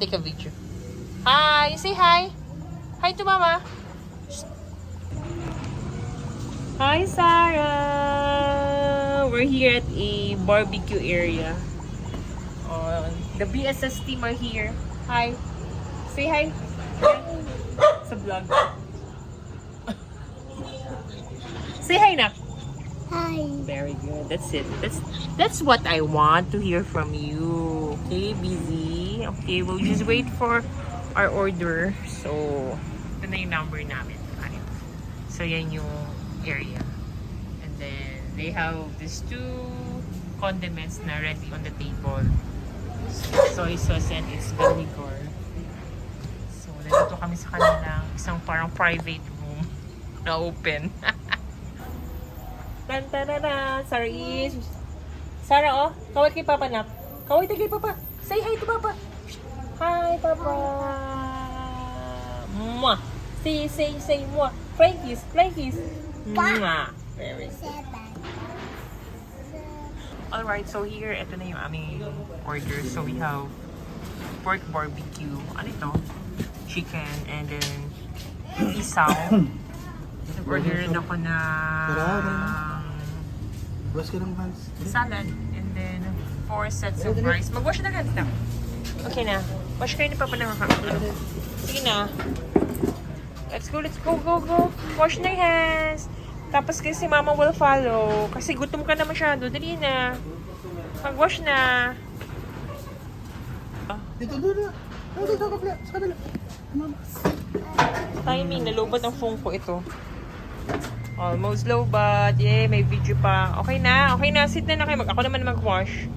Take a video. Hi! Say hi! Hi to Mama! Hi, Sarah! We're here at a barbecue area. The BSS team are here. Hi! Say hi! Sa vlog. Say hi na! Hi. Very good. That's it. That's what I want to hear from you. Okay, busy. Okay, we'll just wait for our order. So, ito na yung number namin. Ayun. So, yan yung area. And then, they have these two condiments na ready on the table. So, soy sauce and it's vinegar. So, nandito kami sa kanilang isang parang private room na open. Tantanana, sorry. Sarah, oh. Kaway kay Papa na. Kaway tayo kay Papa. Say hi to Papa. Hi, Papa. Mwah. Say, mwah. Flying kiss. Mwah. Very good. Alright, so here, ito na yung aming order. So we have pork barbecue. Ano ito? Chicken. And then, isaw. Nag-order rin ako na Wash ka ng hands. salad. And then, 4 sets of rice. Mag-wash na hands na. Okay na. Wash kayo ni Papa ng ano. Sige na. Let's go. Go. Wash na yung hands. Tapos kasi Mama will follow. Kasi gutom ka na masyado. Dali na. Mag-wash na. Dito. Sa kabila. Timing. Nalobat ang phone ko ito. Almost low but yay, may video pa. Okay na. Sit na kayo. Ako naman mag-wash.